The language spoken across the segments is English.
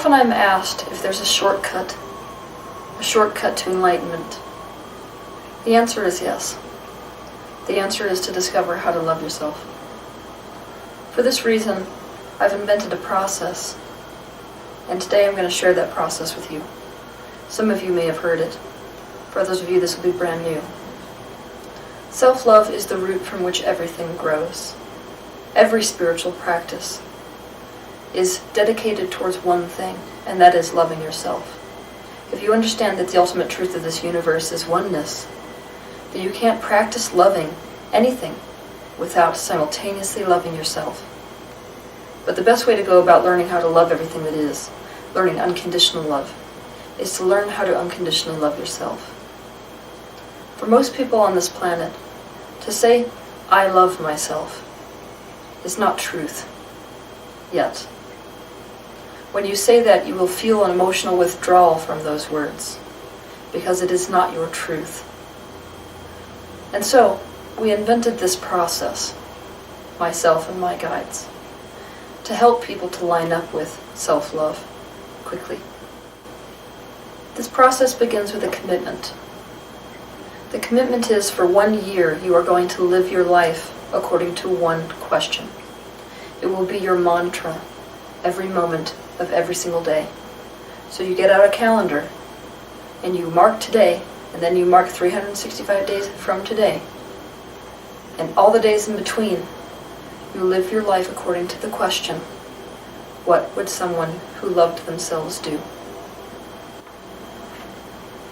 Often I'm asked if there's a shortcut to enlightenment. The answer is yes. The answer is to discover how to love yourself. For this reason, I've invented a process, and today I'm going to share that process with you. Some of you may have heard it. For others of you, this will be brand new. Self-love is the root from which everything grows. Every spiritual practice is dedicated towards one thing, and that is loving yourself. If you understand that the ultimate truth of this universe is oneness, then you can't practice loving anything without simultaneously loving yourself. But the best way to go about learning how to love everything that is, learning unconditional love, is to learn how to unconditionally love yourself. For most people on this planet, to say, "I love myself," is not truth, yet. When you say that, you will feel an emotional withdrawal from those words, because it is not your truth. And so, we invented this process, myself and my guides, to help people to line up with self-love quickly. This process begins with a commitment. The commitment is for 1 year you are going to live your life according to one question. It will be your mantra every moment of every single day. So you get out a calendar and you mark today, and then you mark 365 days from today. And all the days in between, you live your life according to the question, what would someone who loved themselves do?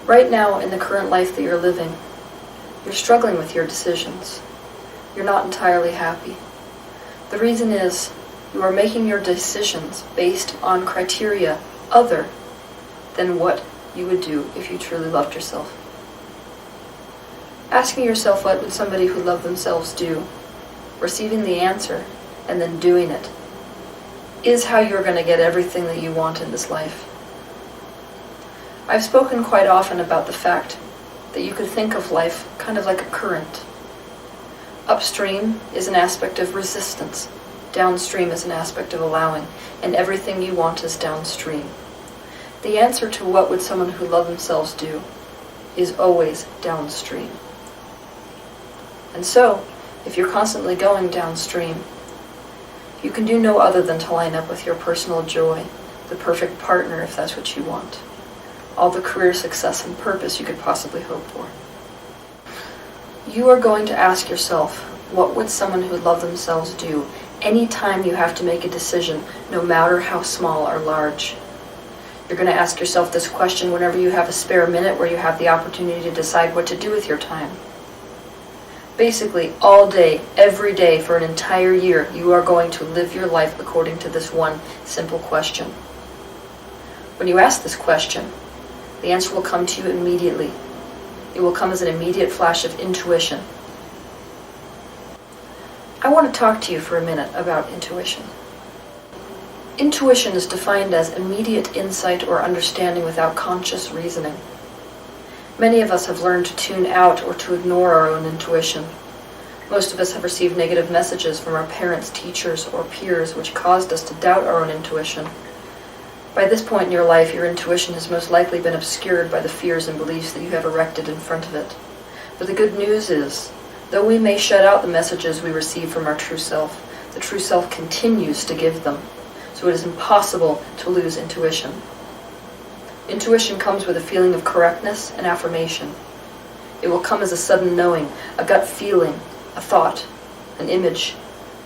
Right now, in the current life that you're living, you're struggling with your decisions. You're not entirely happy. The reason is you are making your decisions based on criteria other than what you would do if you truly loved yourself. Asking yourself what would somebody who loved themselves do, receiving the answer, and then doing it, is how you're going to get everything that you want in this life. I've spoken quite often about the fact that you could think of life kind of like a current. Upstream is an aspect of resistance, downstream is an aspect of allowing, and everything you want is downstream. The answer to what would someone who loved themselves do is always downstream. And so, if you're constantly going downstream, you can do no other than to line up with your personal joy, the perfect partner if that's what you want, all the career success and purpose you could possibly hope for. You are going to ask yourself, what would someone who loved themselves do anytime you have to make a decision, no matter how small or large? You're going to ask yourself this question whenever you have a spare minute where you have the opportunity to decide what to do with your time. Basically, all day, every day, for an entire year, you are going to live your life according to this one simple question. When you ask this question, the answer will come to you immediately. It will come as an immediate flash of intuition. I want to talk to you for a minute about intuition. Intuition is defined as immediate insight or understanding without conscious reasoning. Many of us have learned to tune out or to ignore our own intuition. Most of us have received negative messages from our parents, teachers, or peers which caused us to doubt our own intuition. By this point in your life, your intuition has most likely been obscured by the fears and beliefs that you have erected in front of it. But the good news is, though we may shut out the messages we receive from our true self, the true self continues to give them. So it is impossible to lose intuition. Intuition comes with a feeling of correctness and affirmation. It will come as a sudden knowing, a gut feeling, a thought, an image,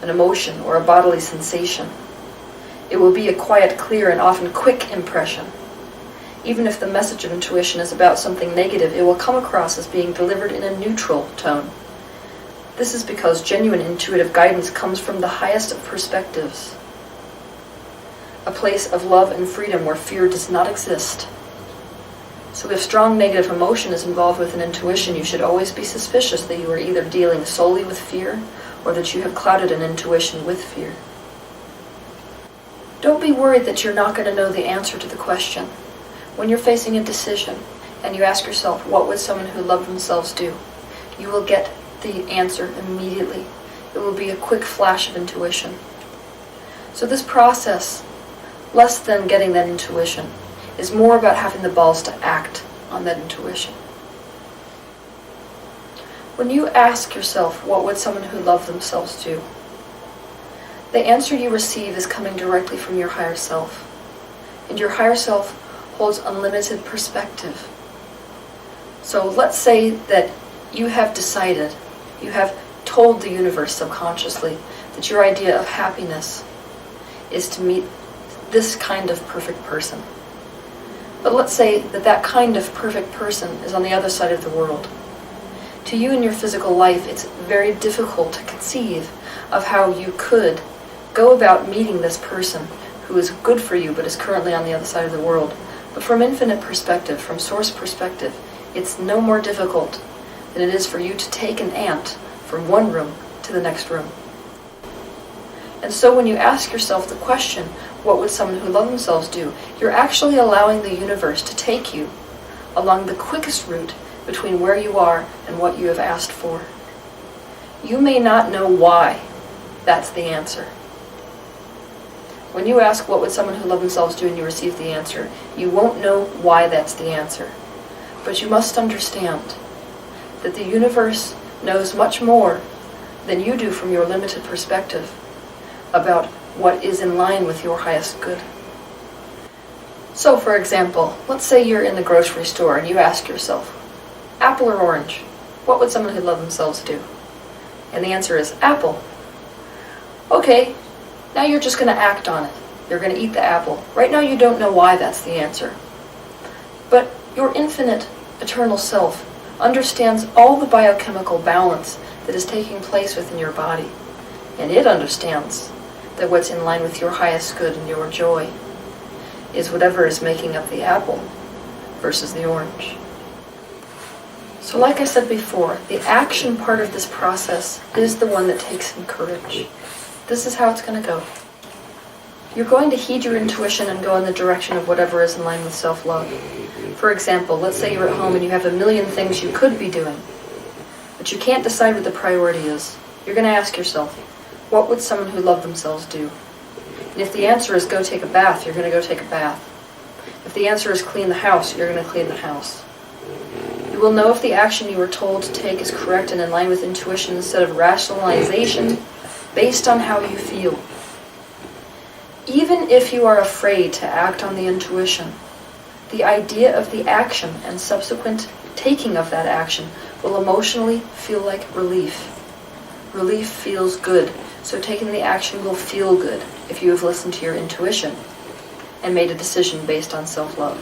an emotion, or a bodily sensation. It will be a quiet, clear, and often quick impression. Even if the message of intuition is about something negative, it will come across as being delivered in a neutral tone. This is because genuine intuitive guidance comes from the highest of perspectives, a place of love and freedom where fear does not exist. So if strong negative emotion is involved with an intuition, you should always be suspicious that you are either dealing solely with fear or that you have clouded an intuition with fear. Don't be worried that you're not going to know the answer to the question. When you're facing a decision and you ask yourself, what would someone who loved themselves do? You will get the answer immediately. It will be a quick flash of intuition. So this process less than getting that intuition, is more about having the balls to act on that intuition. When you ask yourself, what would someone who loved themselves do? The answer you receive is coming directly from your higher self. And your higher self holds unlimited perspective. So let's say that you have decided, you have told the universe subconsciously that your idea of happiness is to meet this kind of perfect person. But let's say that that kind of perfect person is on the other side of the world. To you in your physical life, it's very difficult to conceive of how you could go about meeting this person who is good for you but is currently on the other side of the world. But from infinite perspective, from source perspective, it's no more difficult than it is for you to take an ant from one room to the next room. And so when you ask yourself the question, what would someone who loved themselves do? You're actually allowing the universe to take you along the quickest route between where you are and what you have asked for. You may not know why that's the answer. When you ask what would someone who loved themselves do and you receive the answer, you won't know why that's the answer. But you must understand that the universe knows much more than you do from your limited perspective about what is in line with your highest good. So, for example, let's say you're in the grocery store and you ask yourself, apple or orange? What would someone who loved themselves do? And the answer is apple. Okay, now you're just going to act on it. You're going to eat the apple. Right now you don't know why that's the answer. But your infinite, eternal self understands all the biochemical balance that is taking place within your body. And it understands that what's in line with your highest good and your joy is whatever is making up the apple versus the orange. So like I said before, the action part of this process is the one that takes some courage. This is how it's going to go. You're going to heed your intuition and go in the direction of whatever is in line with self-love. For example, let's say you're at home and you have a million things you could be doing, but you can't decide what the priority is. You're going to ask yourself, what would someone who loved themselves do? And if the answer is go take a bath, you're going to go take a bath. If the answer is clean the house, you're going to clean the house. You will know if the action you were told to take is correct and in line with intuition instead of rationalization based on how you feel. Even if you are afraid to act on the intuition, the idea of the action and subsequent taking of that action will emotionally feel like relief. Relief feels good, so taking the action will feel good if you have listened to your intuition and made a decision based on self-love.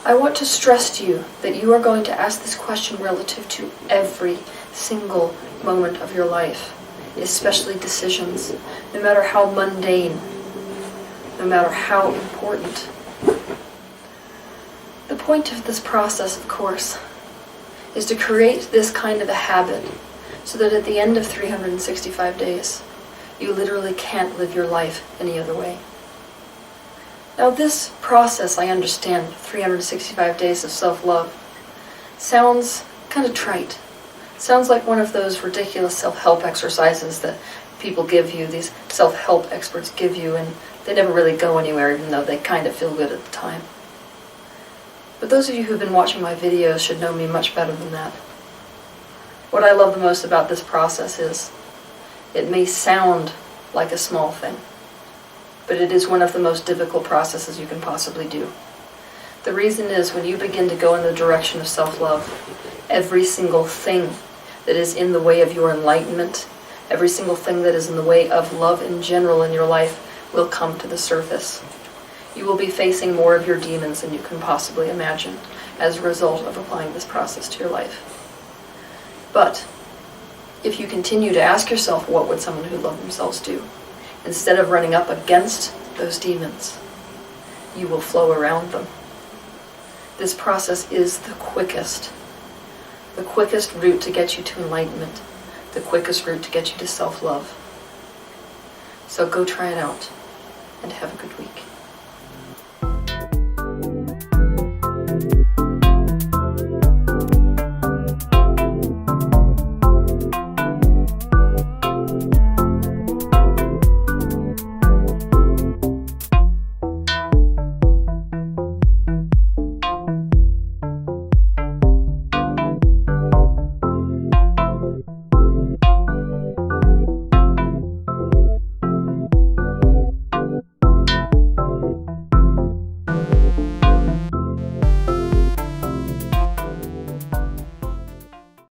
I want to stress to you that you are going to ask this question relative to every single moment of your life, especially decisions, no matter how mundane, no matter how important. The point of this process, of course, is to create this kind of a habit so that at the end of 365 days, you literally can't live your life any other way. Now this process, I understand, 365 days of self-love, sounds kind of trite. Sounds like one of those ridiculous self-help exercises that people give you, these self-help experts give you, and they never really go anywhere even though they kind of feel good at the time. But those of you who've been watching my videos should know me much better than that. What I love the most about this process is, it may sound like a small thing, but it is one of the most difficult processes you can possibly do. The reason is when you begin to go in the direction of self-love, every single thing that is in the way of your enlightenment, every single thing that is in the way of love in general in your life will come to the surface. You will be facing more of your demons than you can possibly imagine as a result of applying this process to your life. But if you continue to ask yourself, what would someone who loved themselves do? Instead of running up against those demons, you will flow around them. This process is the quickest route to get you to enlightenment, the quickest route to get you to self-love. So go try it out and have a good week.